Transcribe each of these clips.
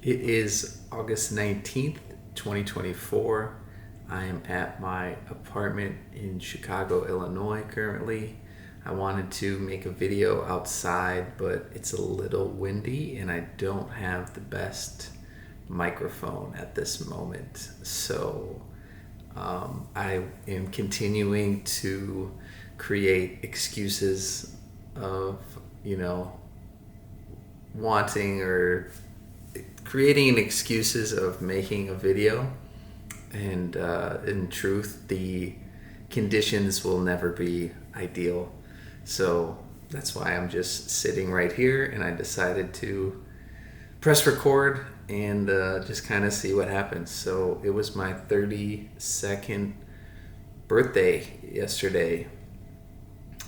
It is August 19th, 2024. I am at my apartment in Chicago, Illinois currently. I wanted to make a video outside, but it's a little windy and I don't have the best microphone at this moment. So I am continuing to create excuses of, you know, wanting or creating excuses of making a video, and in truth the conditions will never be ideal, so that's why I'm just sitting right here, and I decided to press record and just kind of see what happens. So it was my 32nd birthday yesterday,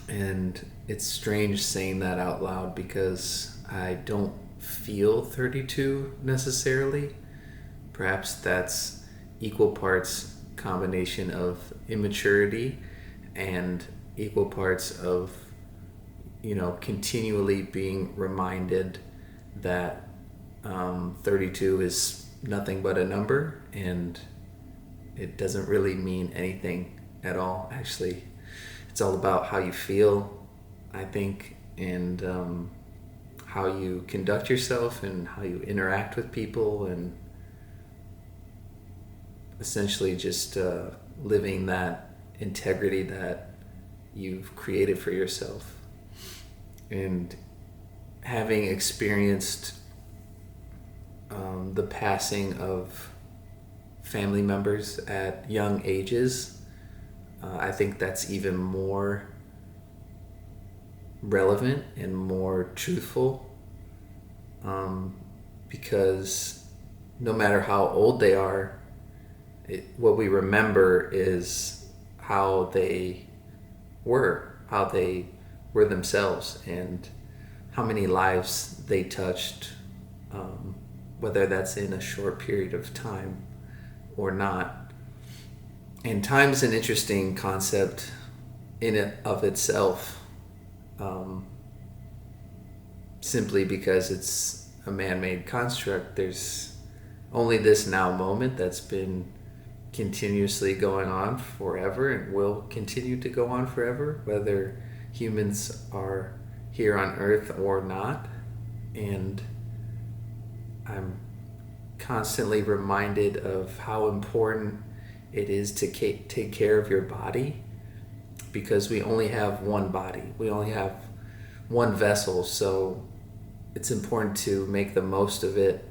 and it's strange saying that out loud because I don't feel 32 necessarily. Perhaps that's equal parts combination of immaturity and equal parts of, continually being reminded that 32 is nothing but a number and it doesn't really mean anything at all. Actually, it's all about how you feel, I think, and how you conduct yourself and how you interact with people, and essentially just living that integrity that you've created for yourself. And having experienced the passing of family members at young ages, I think that's even more relevant and more truthful, because no matter how old they are, what we remember is how they how they were themselves, and how many lives they touched, whether that's in a short period of time or not. And time's an interesting concept in it of itself, simply because it's a man-made construct. There's only this now moment that's been continuously going on forever and will continue to go on forever, whether humans are here on Earth or not. And I'm constantly reminded of how important it is to take care of your body, because we only have one body, we only have one vessel, so it's important to make the most of it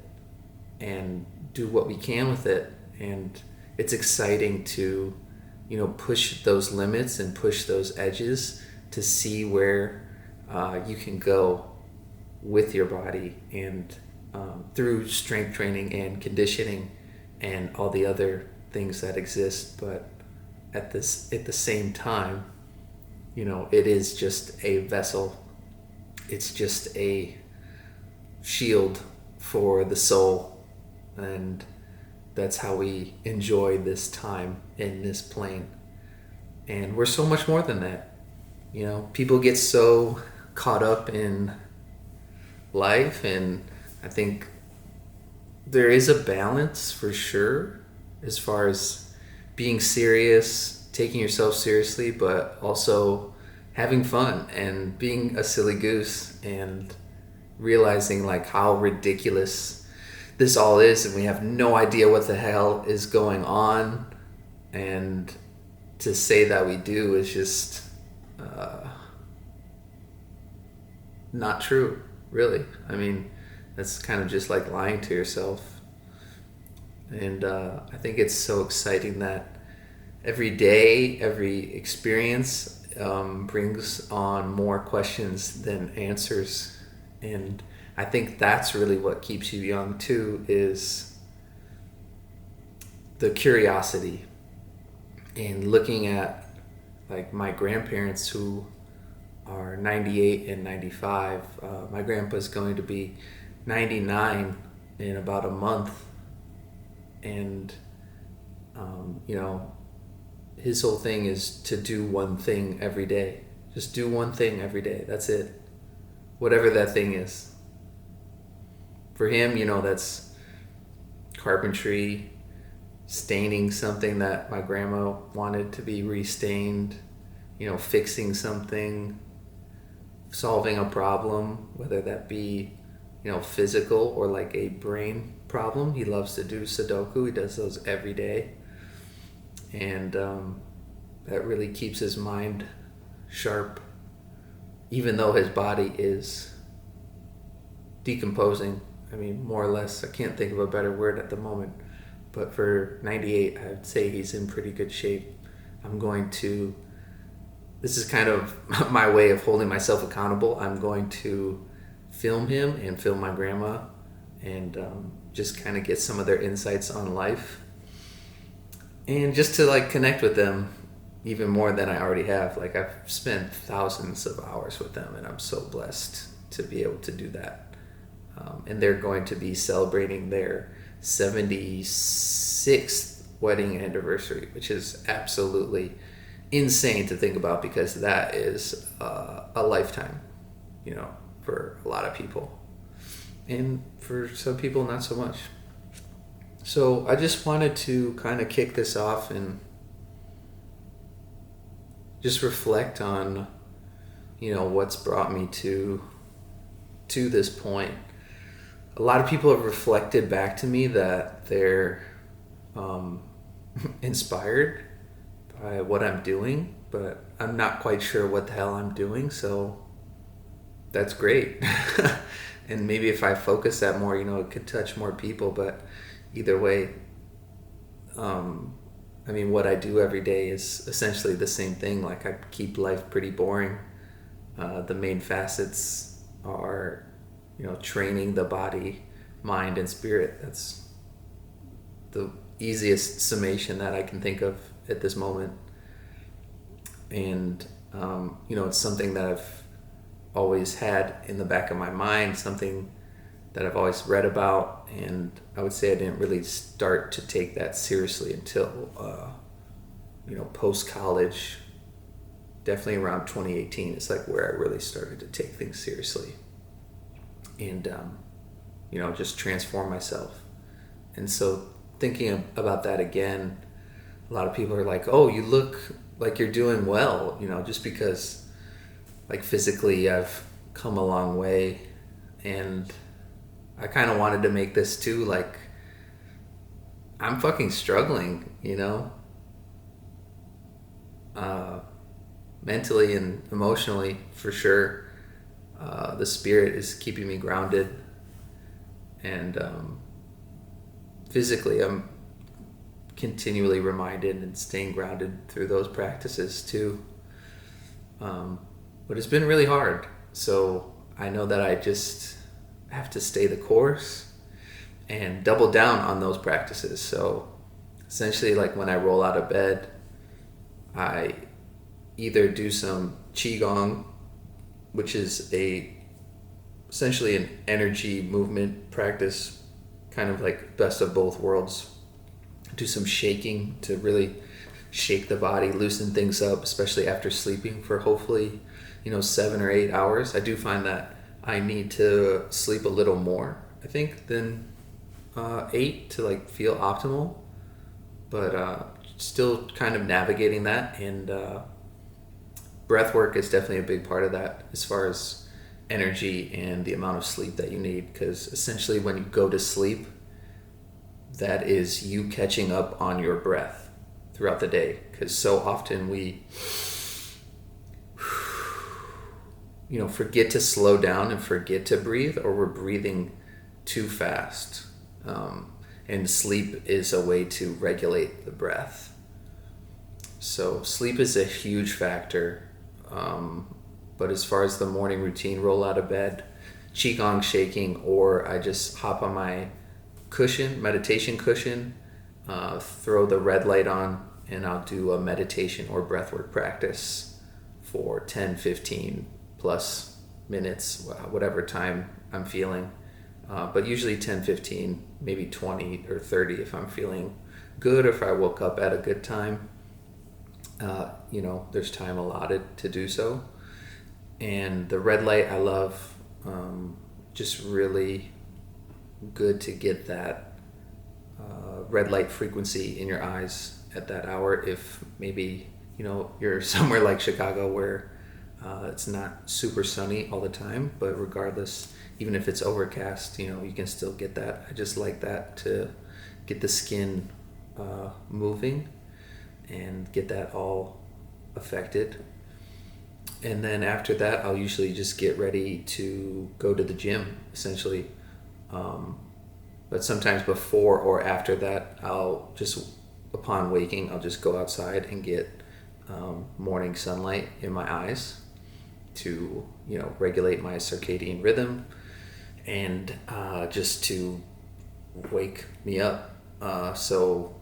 and do what we can with it. And it's exciting to, push those limits and push those edges to see where you can go with your body, and through strength training and conditioning and all the other things that exist. But at the same time, it is just a vessel. It's just a shield for the soul, and that's how we enjoy this time in this plane. And we're so much more than that. People get so caught up in life, and I think there is a balance for sure as far as being serious, taking yourself seriously, but also having fun and being a silly goose, and realizing like how ridiculous this all is, and we have no idea what the hell is going on. And to say that we do is just not true, really. I mean, that's kind of just like lying to yourself. And I think it's so exciting that every day, every experience brings on more questions than answers. And I think that's really what keeps you young too, is the curiosity. And looking at like my grandparents, who are 98 and 95. My grandpa's going to be 99 in about a month. And, his whole thing is to do one thing every day. Just do one thing every day. That's it. Whatever that thing is. For him, that's carpentry, staining something that my grandma wanted to be restained, fixing something, solving a problem, whether that be, physical or like a brain problem. He loves to do Sudoku. He does those every day. And that really keeps his mind sharp, even though his body is decomposing. I mean, more or less, I can't think of a better word at the moment. But for 98, I'd say he's in pretty good shape. This is kind of my way of holding myself accountable. I'm going to film him and film my grandma and just kind of get some of their insights on life. And just to like connect with them even more than I already have. Like, I've spent thousands of hours with them, and I'm so blessed to be able to do that. And they're going to be celebrating their 76th wedding anniversary, which is absolutely insane to think about, because that is a lifetime, for a lot of people. And for some people, not so much. So I just wanted to kind of kick this off and just reflect on, what's brought me to this point. A lot of people have reflected back to me that they're inspired by what I'm doing, but I'm not quite sure what the hell I'm doing, so that's great. And maybe if I focus that more, it could touch more people, but either way, what I do every day is essentially the same thing. Like, I keep life pretty boring. The main facets are, training the body, mind, and spirit. That's the easiest summation that I can think of at this moment. And, it's something that I've always had in the back of my mind, something that I've always read about, and I would say I didn't really start to take that seriously until, post-college, definitely around 2018. It's like where I really started to take things seriously and, just transform myself. And so thinking about that again, a lot of people are like, oh, you look like you're doing well, just because like physically I've come a long way. And I kind of wanted to make this too, like, I'm fucking struggling, mentally and emotionally, for sure. The spirit is keeping me grounded, and physically I'm continually reminded and staying grounded through those practices too. But it's been really hard, so I know that I just have to stay the course and double down on those practices. So essentially, like, when I roll out of bed, I either do some qigong, which is essentially an energy movement practice, kind of like best of both worlds. Do some shaking to really shake the body, loosen things up, especially after sleeping for hopefully 7 or 8 hours. I do find that I need to sleep a little more, I think, than 8 to like feel optimal, but still kind of navigating that. And breath work is definitely a big part of that, as far as energy and the amount of sleep that you need, because essentially when you go to sleep, that is you catching up on your breath throughout the day, because so often we forget to slow down and forget to breathe, or we're breathing too fast. And sleep is a way to regulate the breath. So sleep is a huge factor. But as far as the morning routine, roll out of bed, qigong, shaking, or I just hop on my meditation cushion, throw the red light on, and I'll do a meditation or breathwork practice for 10, 15 plus minutes, whatever time I'm feeling. But usually 10, 15, maybe 20 or 30 if I'm feeling good, or if I woke up at a good time. There's time allotted to do so. And the red light I love, just really good to get that red light frequency in your eyes at that hour. If maybe you're somewhere like Chicago where it's not super sunny all the time, but regardless, even if it's overcast, you can still get that. I just like that to get the skin moving and get that all affected. And then after that, I'll usually just get ready to go to the gym, essentially. But sometimes before or after that, upon waking, I'll just go outside and get morning sunlight in my eyes to, regulate my circadian rhythm and just to wake me up. So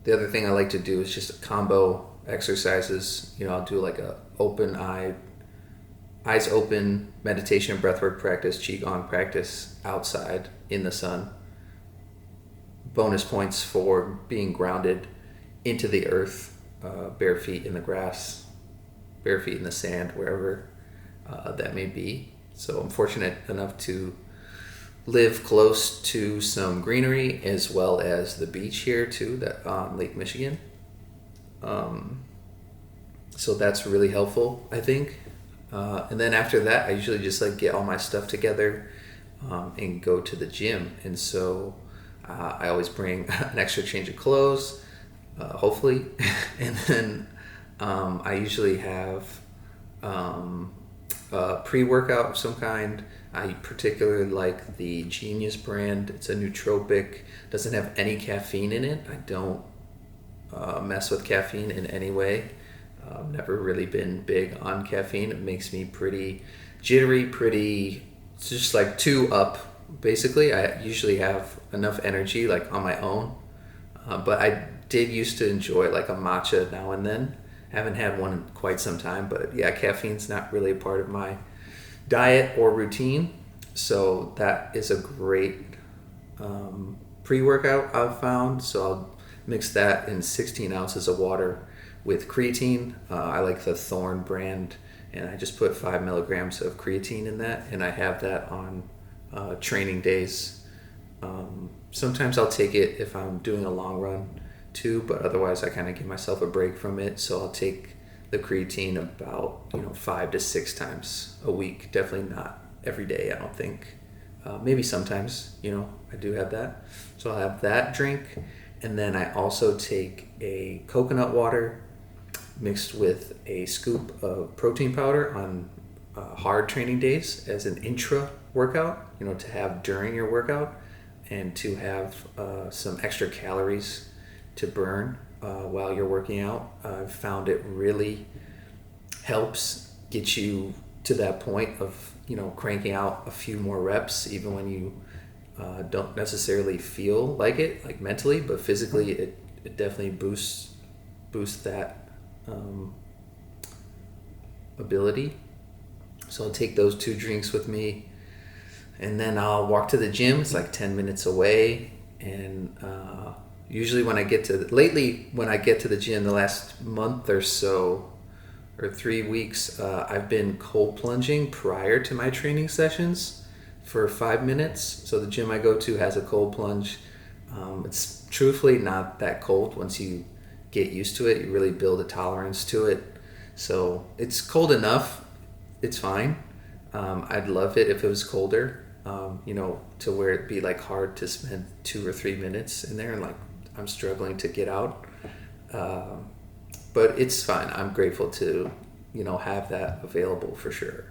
the other thing I like to do is just combo exercises. I'll do like a eyes open meditation, breathwork practice, qigong practice outside in the sun. Bonus points for being grounded into the earth, bare feet in the grass, bare feet in the sand, wherever that may be. So I'm fortunate enough to live close to some greenery as well as the beach here too, that on Lake Michigan. So that's really helpful, I think. And then after that, I usually just get all my stuff together and go to the gym. And so I always bring an extra change of clothes, hopefully. And then I usually have a pre-workout of some kind. I particularly like the Genius brand. It's a nootropic, doesn't have any caffeine in it. I don't mess with caffeine in any way. I've never really been big on caffeine. It makes me pretty jittery, it's just like 2 up, basically. I usually have enough energy on my own. But I did used to enjoy a matcha now and then. Haven't had one in quite some time, but yeah, caffeine's not really a part of my diet or routine. So that is a great pre-workout I've found. So I'll mix that in 16 ounces of water with creatine. I like the Thorne brand, and I just put 5 milligrams of creatine in that, and I have that on training days. Sometimes I'll take it if I'm doing a long run too, but otherwise I kind of give myself a break from it. So I'll take the creatine about 5 to 6 times a week. Definitely not every day, I don't think. Maybe sometimes, I do have that. So I'll have that drink, and then I also take a coconut water mixed with a scoop of protein powder on hard training days as an intra workout, to have during your workout, and to have some extra calories to burn while you're working out. I've found it really helps get you to that point of cranking out a few more reps, even when you don't necessarily feel like it, mentally, but physically it definitely boosts that ability. So I'll take those 2 drinks with me, and then I'll walk to the gym. It's 10 minutes away, and usually when I get to the gym the last month or so, or 3 weeks, I've been cold plunging prior to my training sessions for 5 minutes. So the gym I go to has a cold plunge. It's truthfully not that cold. Once you get used to it, you really build a tolerance to it. So it's cold enough. It's fine. I'd love it if it was colder, to where it'd be hard to spend 2 or 3 minutes in there and I'm struggling to get out. But it's fine. I'm grateful to, have that available for sure.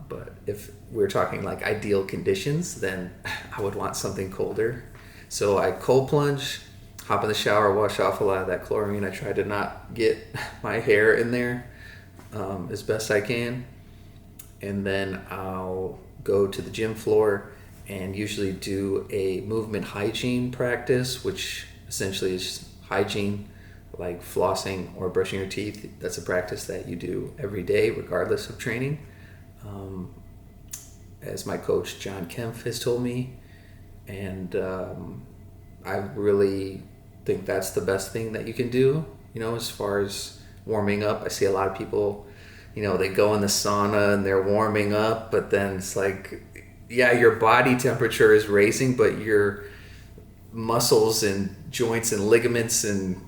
But if we're talking ideal conditions, then I would want something colder. So I cold plunge, hop in the shower, wash off a lot of that chlorine. I try to not get my hair in there as best I can. And then I'll go to the gym floor and usually do a movement hygiene practice, which essentially is hygiene, like flossing or brushing your teeth. That's a practice that you do every day, regardless of training. As my coach, John Kempf, has told me. And I really think that's the best thing that you can do, as far as warming up. I see a lot of people, they go in the sauna and they're warming up, but then it's yeah, your body temperature is raising, but your muscles and joints and ligaments and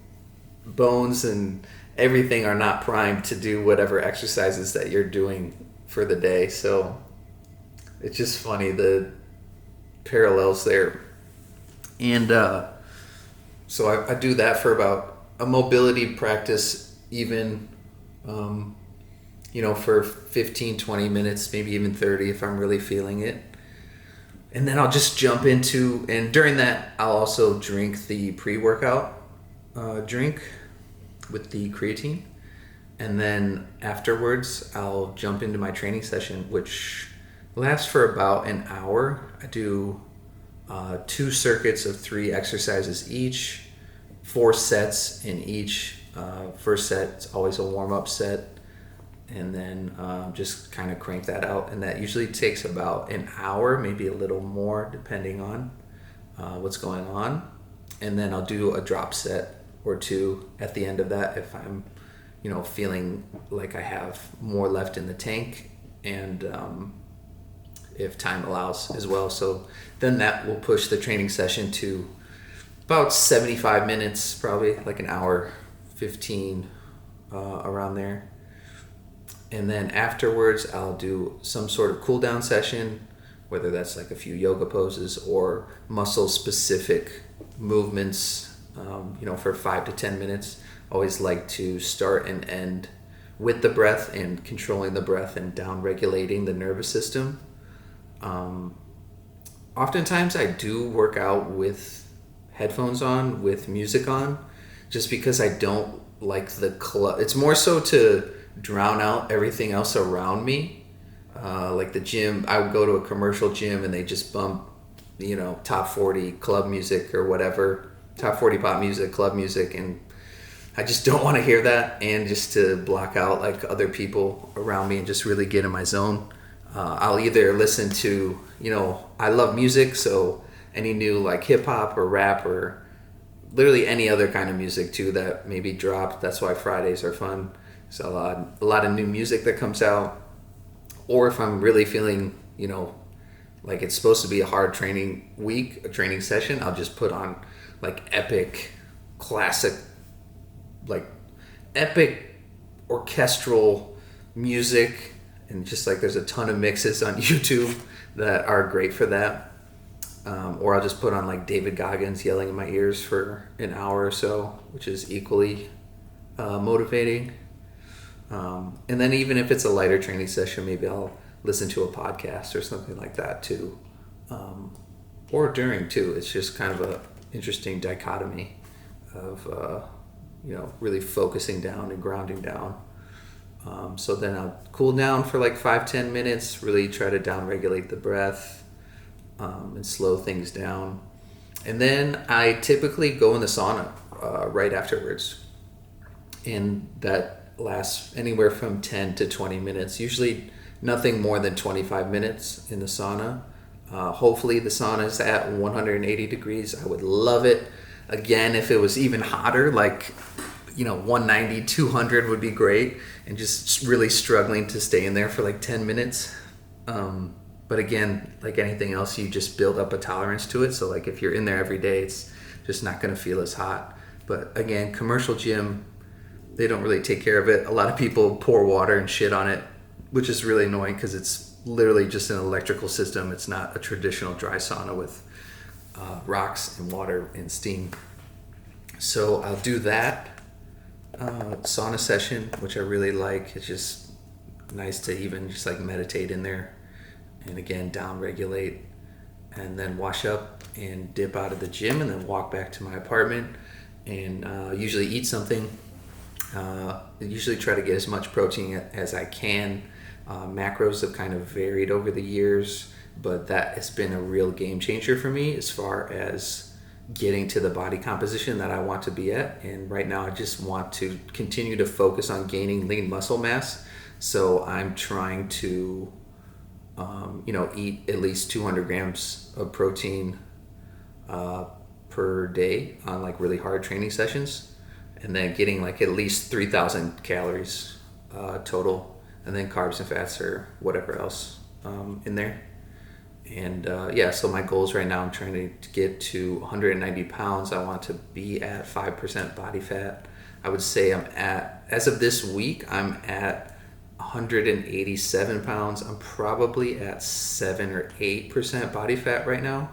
bones and everything are not primed to do whatever exercises that you're doing for the day. So it's just funny, the parallels there. And so I do that for about a mobility practice, even for 15, 20 minutes, maybe even 30 if I'm really feeling it. And then I'll just jump into, and during that, I'll also drink the pre-workout drink with the creatine. And then afterwards, I'll jump into my training session, which lasts for about an hour. I do 2 circuits of 3 exercises each, 4 sets in each. First set is always a warm-up set, and then just kind of crank that out. And that usually takes about an hour, maybe a little more, depending on what's going on. And then I'll do a drop set or 2 at the end of that if I'm, feeling like I have more left in the tank, and if time allows as well. So then that will push the training session to about 75 minutes, probably like an hour 15, around there. And then afterwards, I'll do some sort of cool down session, whether that's like a few yoga poses or muscle specific movements, for 5 to 10 minutes. Always like to start and end with the breath and controlling the breath and down regulating the nervous system. Oftentimes I do work out with headphones on, with music on, just because I don't like the club. It's more so to drown out everything else around me. Like the gym, I would go to a commercial gym and they just bump, top 40 club music or whatever, top 40 pop music, club music, and I just don't want to hear that, and just to block out like other people around me and just really get in my zone. I'll either listen to, I love music, so any new like hip hop or rap or literally any other kind of music too that maybe dropped. That's why Fridays are fun. So a lot of new music that comes out. Or if I'm really feeling, like it's supposed to be a hard training week, a training session, I'll just put on like epic, classic, like epic orchestral music. And just like there's a ton of mixes on YouTube that are great for that. Or I'll just put on like David Goggins yelling in my ears for an hour or so, which is equally motivating. And then even if it's a lighter training session, maybe I'll listen to a podcast or something like that too. Or during too. It's just kind of a interesting dichotomy of, really focusing down and grounding down. So then I'll cool down for like 5-10 minutes, really try to down regulate the breath, and slow things down. And then I typically go in the sauna right afterwards. And that lasts anywhere from 10 to 20 minutes, usually nothing more than 25 minutes in the sauna. Hopefully the sauna is at 180 degrees. I would love it. Again, if it was even hotter, like 190, 200 would be great, and just really struggling to stay in there for like 10 minutes. But again, like anything else, you just build up a tolerance to it. So like if you're in there every day, it's just not going to feel as hot. But again, commercial gym, they don't really take care of it. A lot of people pour water and shit on it, which is really annoying because it's literally just an electrical system. It's not a traditional dry sauna with rocks and water and steam. So I'll do that sauna session, which I really like. It's just nice to even just like meditate in there, and again down regulate, and then wash up and dip out of the gym, and then walk back to my apartment and usually eat something. Usually try to get as much protein as I can. Macros have kind of varied over the years, but that has been a real game changer for me as far as getting to the body composition that I want to be at. And right now I just want to continue to focus on gaining lean muscle mass. So I'm trying to, eat at least 200 grams of protein per day on like really hard training sessions, and then getting like at least 3,000 calories total, and then carbs and fats or whatever else in there. And yeah, so my goals right now, I'm trying to get to 190 pounds. I want to be at 5% body fat. I would say as of this week, I'm at 187 pounds. I'm probably at 7 or 8% body fat right now.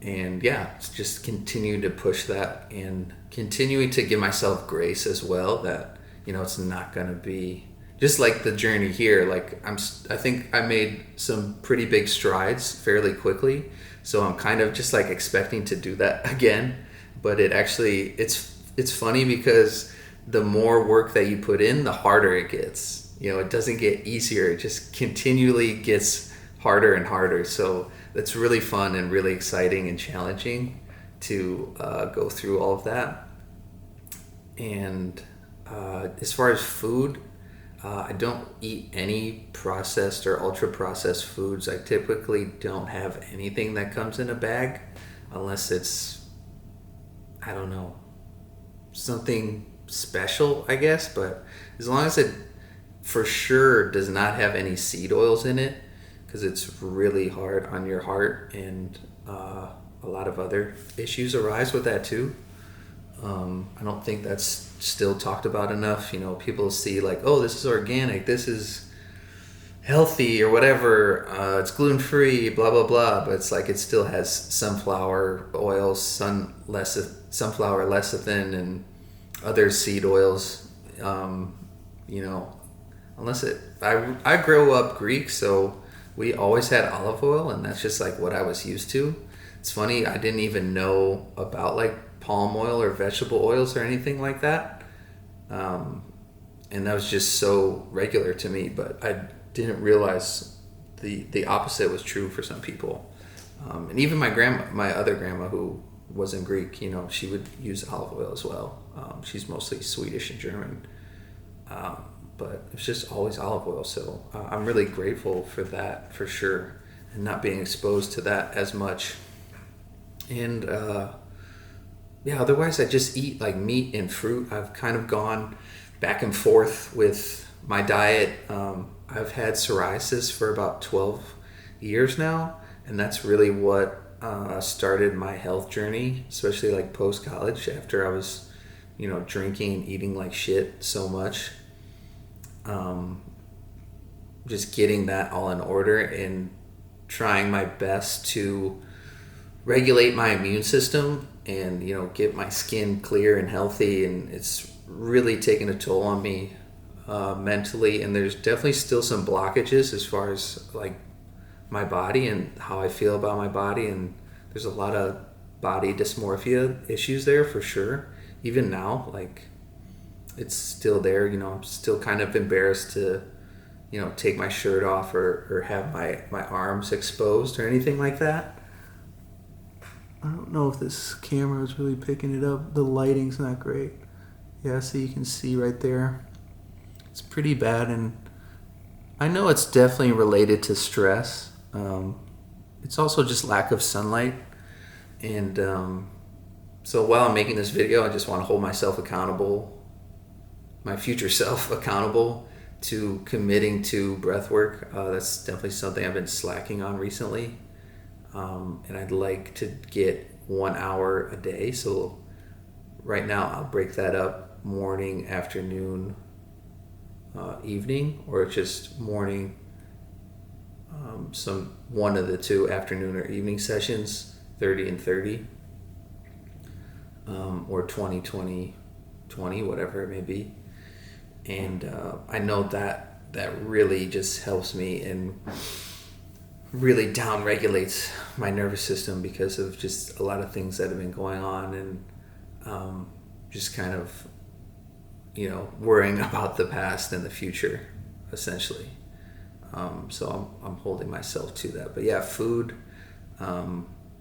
And yeah, just continue to push that and continuing to give myself grace as well, that, it's not going to be just like the journey here. Like I think I made some pretty big strides fairly quickly. So I'm kind of just like expecting to do that again. But it's funny because the more work that you put in, the harder it gets. It doesn't get easier. It just continually gets harder and harder. So that's really fun and really exciting and challenging to go through all of that. And as far as food, I don't eat any processed or ultra processed foods. I typically don't have anything that comes in a bag unless it's, I don't know, something special, I guess. But as long as it for sure does not have any seed oils in it, because it's really hard on your heart, and a lot of other issues arise with that too. I don't think that's still talked about enough. People see like, oh, this is organic, this is healthy or whatever, it's gluten-free, blah, blah, blah. But it's like it still has sunflower oils, sunflower lecithin, and other seed oils. Unless I grew up Greek, so we always had olive oil, and that's just like what I was used to. It's funny, I didn't even know about like palm oil or vegetable oils or anything like that. And that was just so regular to me, but I didn't realize the opposite was true for some people. And even my other grandma, who wasn't Greek, she would use olive oil as well. She's mostly Swedish and German. But it's just always olive oil. So I'm really grateful for that, for sure, and not being exposed to that as much. And yeah, otherwise I just eat like meat and fruit. I've kind of gone back and forth with my diet. I've had psoriasis for about 12 years now, and that's really what started my health journey, especially like post-college, after I was, drinking and eating like shit so much. Just getting that all in order and trying my best to regulate my immune system and, get my skin clear and healthy. And it's really taken a toll on me mentally. And there's definitely still some blockages as far as like my body and how I feel about my body. And there's a lot of body dysmorphia issues there for sure. Even now, like, it's still there. I'm still kind of embarrassed to, take my shirt off or have my arms exposed or anything like that. I don't know if this camera is really picking it up. The lighting's not great. Yeah, so you can see right there. It's pretty bad, and I know it's definitely related to stress. It's also just lack of sunlight. And so while I'm making this video, I just want to hold myself accountable, my future self accountable, to committing to breath work. That's definitely something I've been slacking on recently. And I'd like to get 1 hour a day. So right now I'll break that up: morning, afternoon, evening, or just morning, some one of the two afternoon or evening sessions, 30 and 30, or 20, 20, 20, whatever it may be. And I know that really just helps me and really down regulates my nervous system because of just a lot of things that have been going on, and just kind of worrying about the past and the future, essentially. So I'm holding myself to that. But yeah, food.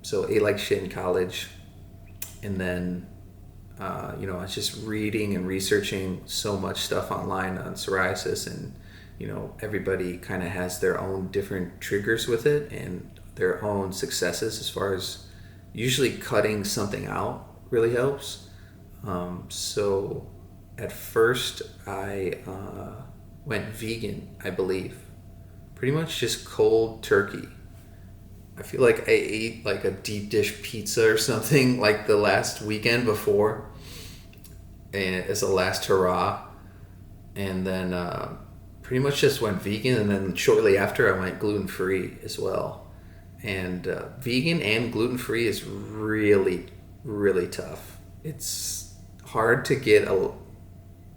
So ate like shit in college, and then I was just reading and researching so much stuff online on psoriasis, and everybody kind of has their own different triggers with it and their own successes as far as usually cutting something out really helps. So at first I went vegan, I believe. pretty much just cold turkey. I feel like I ate like a deep dish pizza or something like the last weekend before, and as a last hurrah, and then pretty much just went vegan, and then shortly after I went gluten free as well. And vegan and gluten free is really, really tough. It's hard to get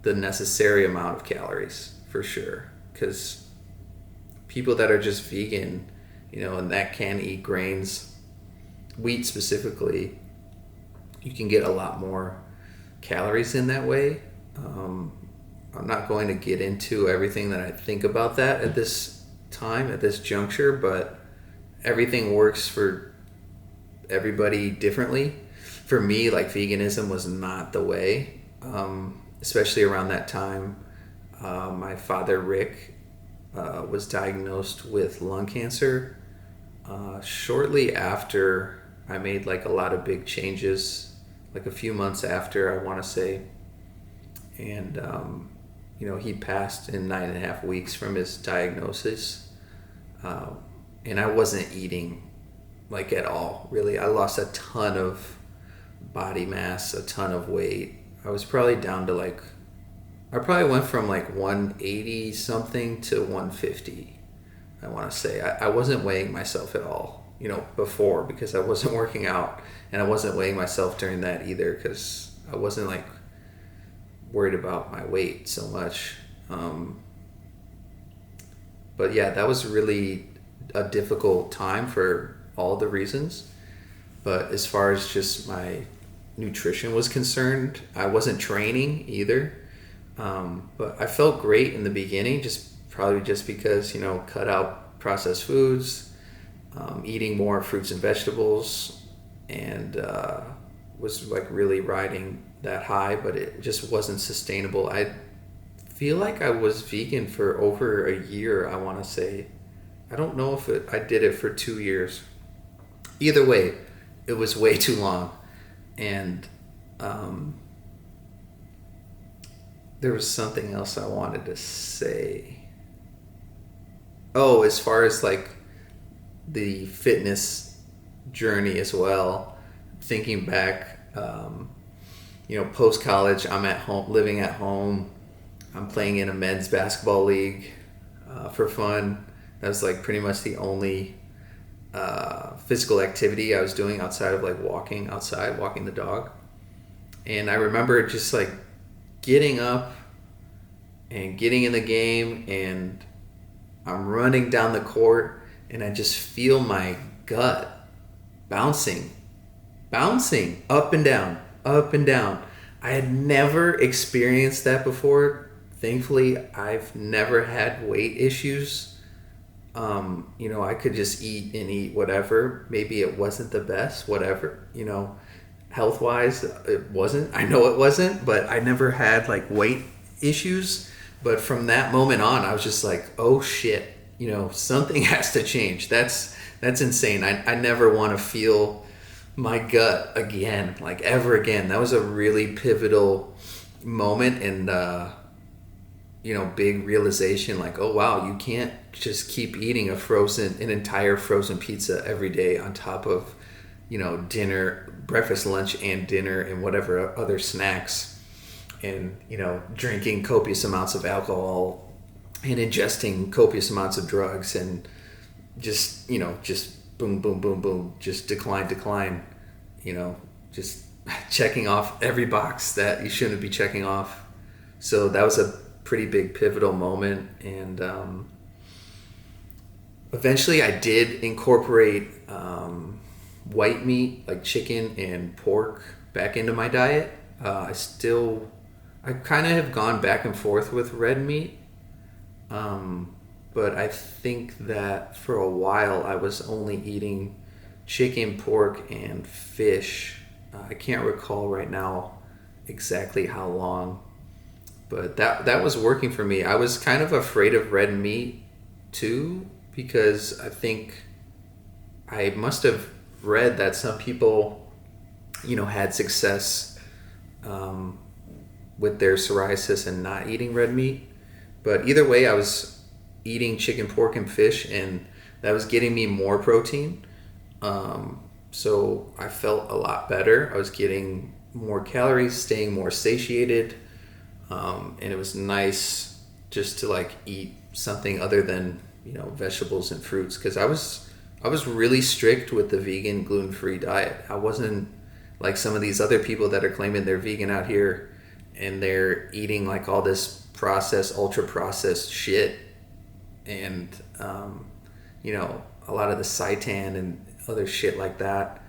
the necessary amount of calories for sure, because people that are just vegan, and that can eat grains, wheat specifically, you can get a lot more calories in that way. I'm not going to get into everything that I think about that at this time, at this juncture, but everything works for everybody differently. For me, like, veganism was not the way, especially around that time. My father, Rick, was diagnosed with lung cancer shortly after I made like a lot of big changes, like a few months after, I want to say. And he passed in 9.5 weeks from his diagnosis, and I wasn't eating like at all, really. I lost a ton of body mass, a ton of weight. I was probably down to I probably went from like 180 something to 150, I want to say. I wasn't weighing myself at all, before, because I wasn't working out, and I wasn't weighing myself during that either, because I wasn't like worried about my weight so much. But yeah, that was really a difficult time for all the reasons. But as far as just my nutrition was concerned, I wasn't training either. But I felt great in the beginning, probably just because, cut out processed foods, eating more fruits and vegetables, and was like really riding that high, but it just wasn't sustainable. I feel like I was vegan for over a year, I want to say. I don't know if I did it for 2 years. Either way, it was way too long. And there was something else I wanted to say. Oh, as far as like the fitness journey as well, thinking back, post college, I'm at home, living at home. I'm playing in a men's basketball league for fun. That was like pretty much the only physical activity I was doing outside of like walking outside, walking the dog. And I remember just like getting up and getting in the game, and I'm running down the court, and I just feel my gut bouncing up and down, up and down. I had never experienced that before. Thankfully, I've never had weight issues. I could just eat and eat whatever. Maybe it wasn't the best, whatever, health-wise, it wasn't. I know it wasn't, but I never had like weight issues. But from that moment on, I was just like, oh shit, something has to change. That's insane. I never want to feel my gut again, like ever again. That was a really pivotal moment, and big realization, like, oh wow, you can't just keep eating an entire frozen pizza every day on top of, dinner, breakfast, lunch, and dinner, and whatever other snacks, and, drinking copious amounts of alcohol and ingesting copious amounts of drugs, and just boom, boom, boom, boom, just decline, just checking off every box that you shouldn't be checking off. So that was a pretty big pivotal moment. And eventually I did incorporate white meat, like chicken and pork, back into my diet. I kind of have gone back and forth with red meat. But I think that for a while I was only eating chicken, pork, and fish. I can't recall right now exactly how long, but that was working for me. I was kind of afraid of red meat too, because I think I must have read that some people, had success with their psoriasis and not eating red meat. But either way, I was eating chicken, pork, and fish, and that was getting me more protein. So I felt a lot better. I was getting more calories, staying more satiated, and it was nice just to like eat something other than, you know, vegetables and fruits, because I was really strict with the vegan, gluten-free diet. I wasn't like some of these other people that are claiming they're vegan out here and they're eating like all this processed, ultra processed shit, and you know, a lot of the seitan and other shit like that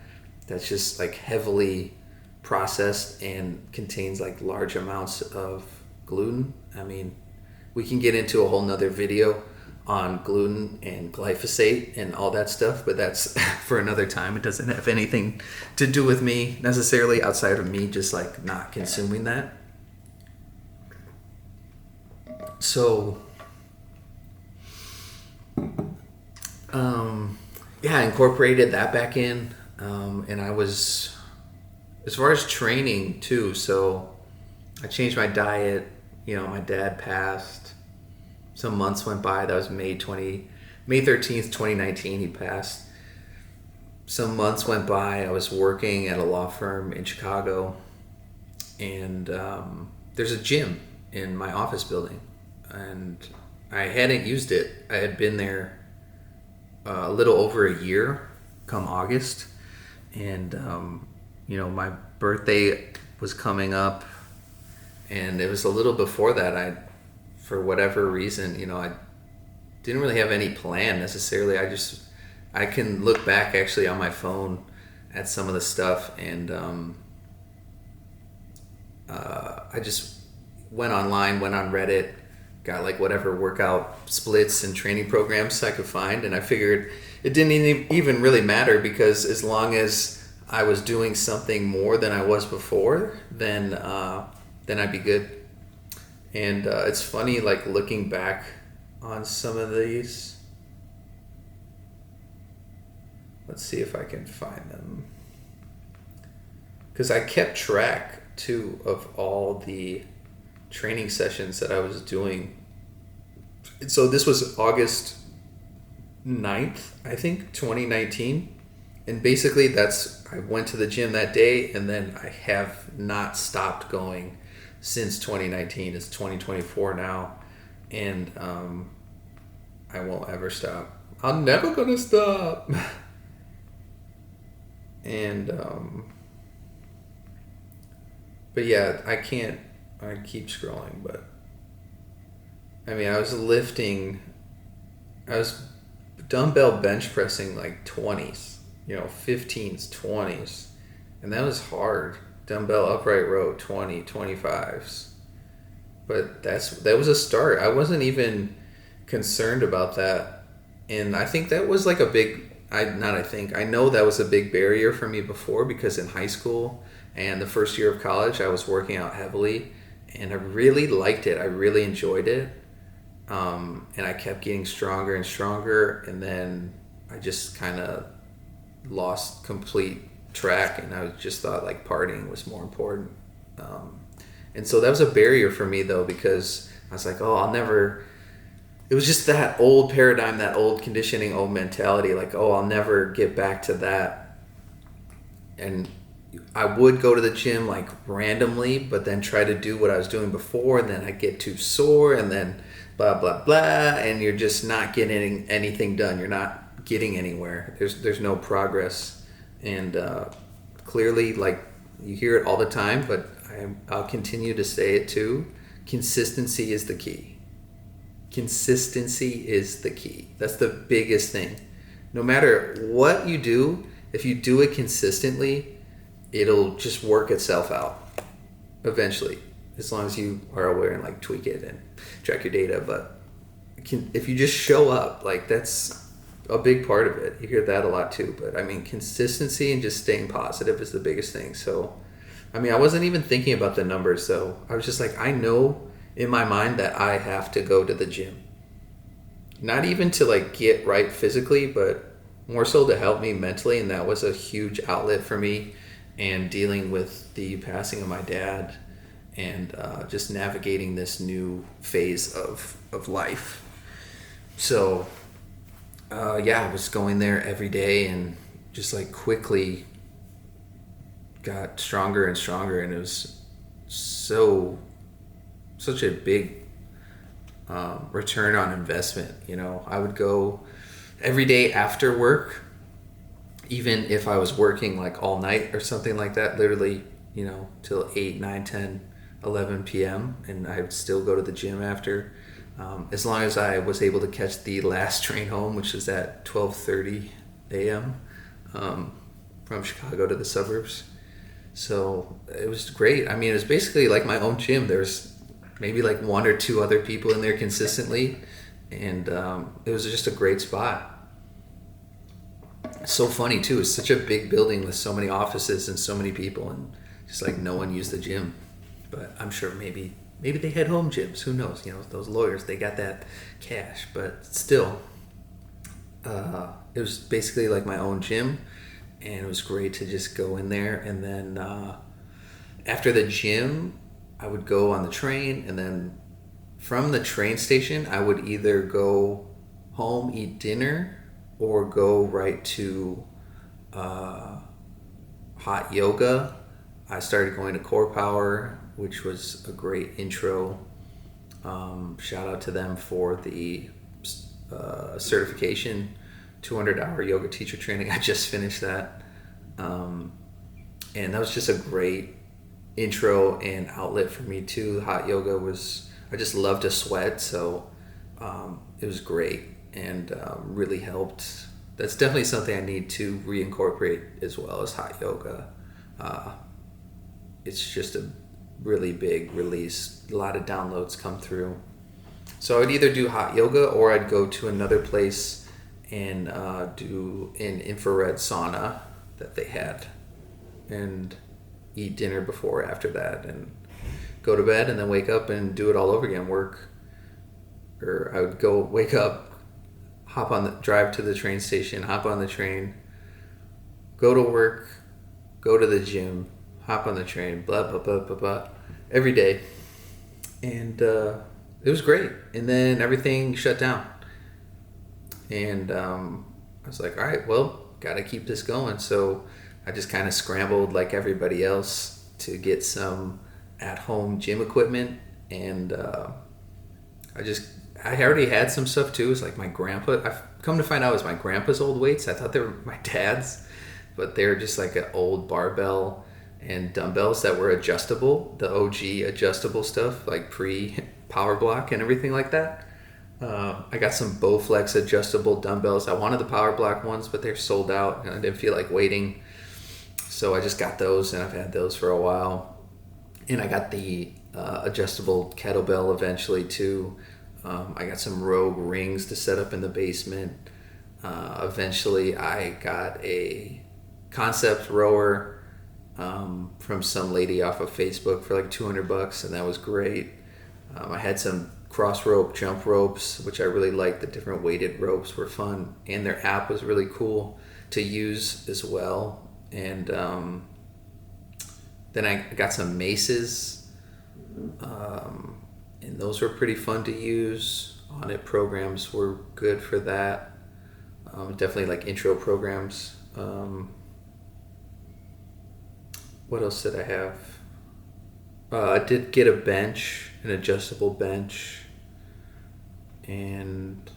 that's just like heavily processed and contains like large amounts of gluten. I mean, we can get into a whole nother video on gluten and glyphosate and all that stuff, but that's for another time. It doesn't have anything to do with me necessarily, outside of me just like not consuming that. So yeah, I incorporated that back in, and I was, as far as training too, so I changed my diet. You know, my dad passed. Some months went by. That was May 13th, 2019, he passed. Some months went by. I was working at a law firm in Chicago, and there's a gym in my office building, and I hadn't used it. I had been there a little over a year come August, and you know, my birthday was coming up, and it was a little before that. For whatever reason, you know, I didn't really have any plan necessarily. I can look back actually on my phone at some of the stuff, and I just went online, went on Reddit, got like whatever workout splits and training programs I could find, and I figured it didn't even really matter, because as long as I was doing something more than I was before, then I'd be good. And it's funny, like looking back on some of these. Let's see if I can find them, because I kept track too of all the training sessions that I was doing. So this was August 9th, I think, 2019. And basically I went to the gym that day, and then I have not stopped going since 2019. It's 2024 now, and I won't ever stop. I'm never gonna stop. And but yeah, I keep scrolling, but I mean, I was dumbbell bench pressing like 20s, you know, 15s, 20s, and that was hard. Dumbbell upright row 20, 25s. But that was a start. I wasn't even concerned about that. And I think that was like I know that was a big barrier for me before, because in high school and the first year of college, I was working out heavily, and I really liked it. I really enjoyed it. And I kept getting stronger and stronger, and then I just kind of lost complete track, and I just thought like partying was more important. And so that was a barrier for me though, because I was like, it was just that old paradigm, that old conditioning, old mentality, like, I'll never get back to that. And I would go to the gym like randomly, but then try to do what I was doing before, and then I get too sore, and then blah, blah, blah, and you're just not getting anything done. You're not getting anywhere. There's no progress. And clearly, like, you hear it all the time, but I'll continue to say it too. Consistency is the key. Consistency is the key. That's the biggest thing. No matter what you do, if you do it consistently, it'll just work itself out eventually, as long as you are aware and like tweak it and track your data. But if you just show up, like, that's a big part of it. You hear that a lot too, but I mean, consistency and just staying positive is the biggest thing. So I mean, I wasn't even thinking about the numbers though. I was just like, I know in my mind that I have to go to the gym, not even to like get right physically, but more so to help me mentally. And that was a huge outlet for me, and dealing with the passing of my dad, and just navigating this new phase of life. So, I was going there every day and just like quickly got stronger and stronger, and it was such a big return on investment. I would go every day after work, even if I was working like all night or something like that, literally, till 8, 9, 10, 11 p.m. And I would still go to the gym after, as long as I was able to catch the last train home, which is at 12:30 a.m. From Chicago to the suburbs. So it was great. I mean, it was basically like my own gym. There's maybe like one or two other people in there consistently, and it was just a great spot. So funny too. It's such a big building with so many offices and so many people, and just like no one used the gym. But I'm sure maybe they had home gyms. Who knows? Those lawyers, they got that cash. But still, it was basically like my own gym, and it was great to just go in there. And then after the gym, I would go on the train, and then from the train station, I would either go home, eat dinner, or go right to hot yoga. I started going to Core Power, which was a great intro. Shout out to them for the certification, 200-hour yoga teacher training. I just finished that. And that was just a great intro and outlet for me too. Hot yoga I just love to sweat, so it was great, and really helped. That's definitely something I need to reincorporate as well as hot yoga. It's just a really big release. A lot of downloads come through. So I'd either do hot yoga, or I'd go to another place and do an infrared sauna that they had, and eat dinner before or after that, and go to bed, and then wake up and do it all over again. Or I would go wake up, drive to the train station, hop on the train, go to work, go to the gym, hop on the train, blah blah blah blah blah, every day. And it was great. And then everything shut down, and I was like, all right, well, gotta keep this going. So I just kind of scrambled like everybody else to get some at-home gym equipment, and I already had some stuff too. It's like my grandpa. I've come to find out it was my grandpa's old weights. I thought they were my dad's, but they're just like an old barbell and dumbbells that were adjustable, the OG adjustable stuff, like pre-power block and everything like that. I got some Bowflex adjustable dumbbells. I wanted the power block ones, but they're sold out, and I didn't feel like waiting. So I just got those, and I've had those for a while. And I got the adjustable kettlebell eventually too. I got some Rogue rings to set up in the basement. Eventually I got a concept rower from some lady off of Facebook for like $200, and that was great. I had some cross rope jump ropes, which I really liked. The different weighted ropes were fun, and their app was really cool to use as well. And then I got some maces, and those were pretty fun to use. Audit programs were good for that. Definitely like intro programs. What else did I have? I did get a bench, an adjustable bench, and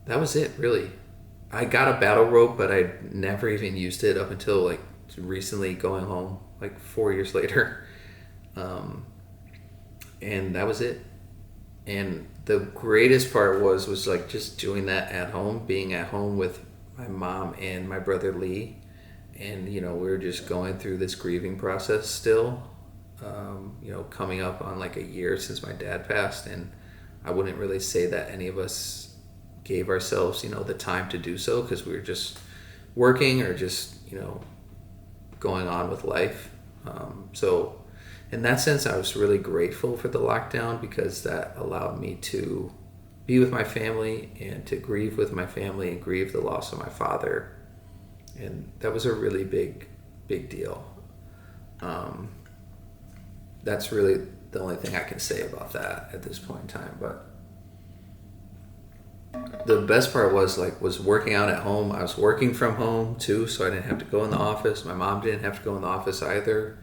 that was it really. I got a battle rope, but I never even used it up until like recently, going home like 4 years later. And that was it. And the greatest part was like just doing that at home, being at home with my mom and my brother Lee. And, we were just going through this grieving process still, coming up on like a year since my dad passed. And I wouldn't really say that any of us gave ourselves, the time to do so, because we were just working or just, going on with life. So in that sense, I was really grateful for the lockdown, because that allowed me to be with my family and to grieve with my family and grieve the loss of my father. And that was a really big deal. That's really the only thing I can say about that at this point in time. But the best part was working out at home. I was working from home too, so I didn't have to go in the office. My mom didn't have to go in the office either.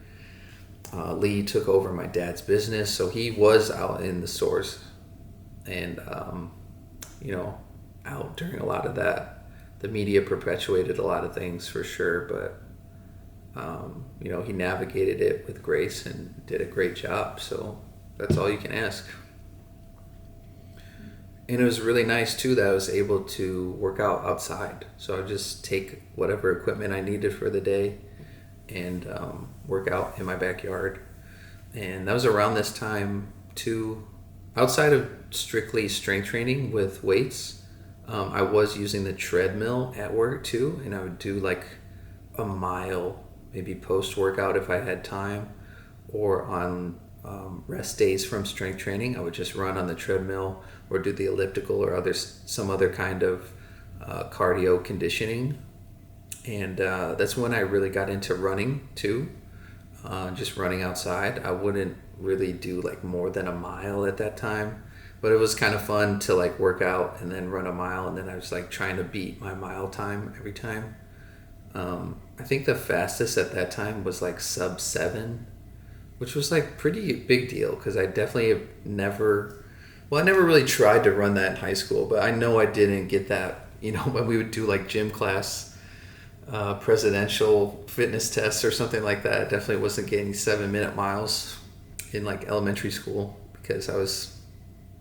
Lee took over my dad's business, so he was out in the stores and out during a lot of that. The media perpetuated a lot of things for sure, but he navigated it with grace and did a great job. So that's all you can ask. And it was really nice too that I was able to work out outside. So I would just take whatever equipment I needed for the day and work out in my backyard. And that was around this time too. Outside of strictly strength training with weights, I was using the treadmill at work too, and I would do like a mile, maybe post-workout if I had time, or on rest days from strength training, I would just run on the treadmill or do the elliptical or some other kind of cardio conditioning. And that's when I really got into running too, just running outside. I wouldn't really do like more than a mile at that time, but it was kind of fun to like work out and then run a mile, and then I was like trying to beat my mile time every time. I think the fastest at that time was like sub 7, which was like pretty big deal because I definitely have I never really tried to run that in high school, but I know I didn't get that, when we would do like gym class, presidential fitness tests or something like that. I definitely wasn't getting 7-minute miles in like elementary school because I was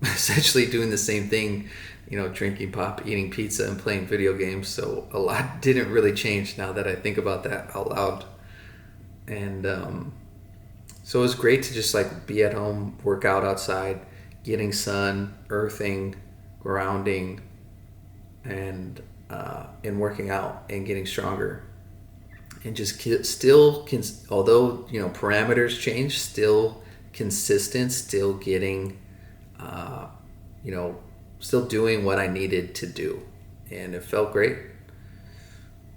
essentially doing the same thing, drinking pop, eating pizza, and playing video games. So a lot didn't really change now that I think about that out loud. And so it was great to just like be at home, work out outside, getting sun, earthing, grounding, and working out and getting stronger. And just although parameters change, still consistent, still getting still doing what I needed to do, and it felt great.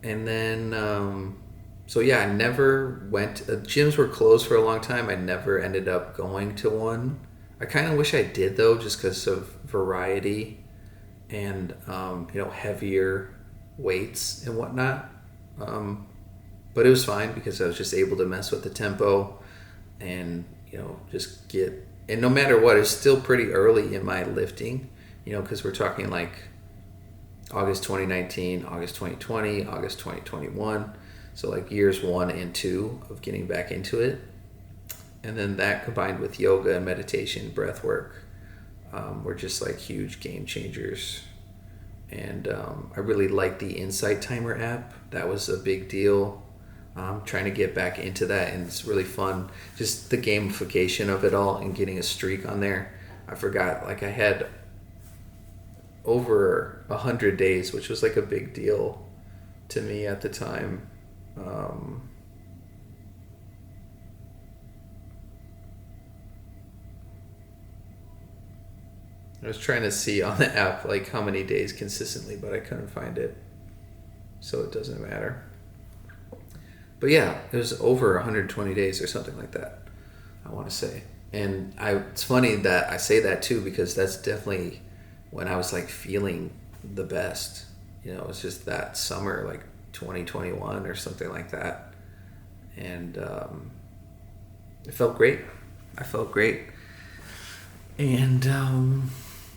And then I never went, gyms were closed for a long time. I never ended up going to one. I kind of wish I did though, just because of variety and heavier weights and whatnot, but it was fine because I was just able to mess with the tempo and just get, and no matter what, it's still pretty early in my lifting, because we're talking like August 2019, August 2020, August 2021. So like years 1 and 2 of getting back into it. And then that combined with yoga and meditation, breath work, were just like huge game changers. And I really liked the Insight Timer app. That was a big deal. Trying to get back into that, and it's really fun. Just the gamification of it all and getting a streak on there. I forgot, like I had over 100 days, which was like a big deal to me at the time. I was trying to see on the app like how many days consistently, but I couldn't find it, so it doesn't matter. But yeah, it was over 120 days or something like that, I want to say. And it's funny that I say that too, because that's definitely when I was like feeling the best. It was just that summer, like 2021 or something like that. And it felt great. I felt great. And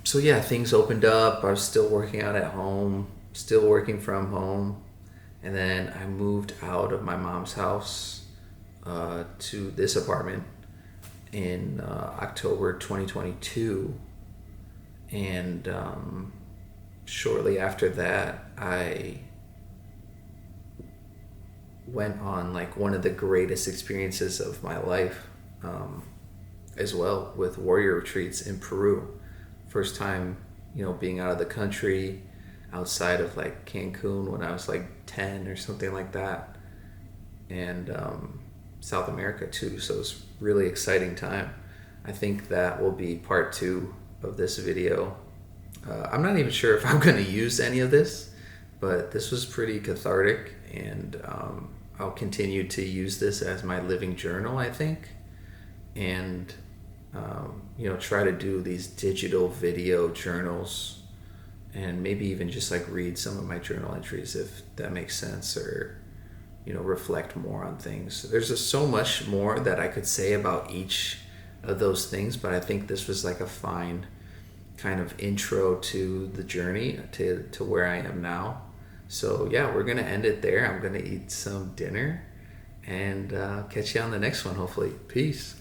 so yeah, things opened up. I was still working out at home, still working from home. And then I moved out of my mom's house to this apartment in October 2022. And shortly after that, I went on like one of the greatest experiences of my life as well, with warrior retreats in Peru. First time, being out of the country, outside of like Cancun when I was like 10 or something like that, and South America too. So it's really exciting time. I think that will be part 2 of this video. I'm not even sure if I'm going to use any of this, but this was pretty cathartic, and I'll continue to use this as my living journal, I think, and try to do these digital video journals and maybe even just like read some of my journal entries if that makes sense, or reflect more on things. There's just so much more that I could say about each of those things, but I think this was like a fine kind of intro to the journey to where I am now. So yeah, we're gonna end it there. I'm gonna eat some dinner and catch you on the next one, hopefully. Peace.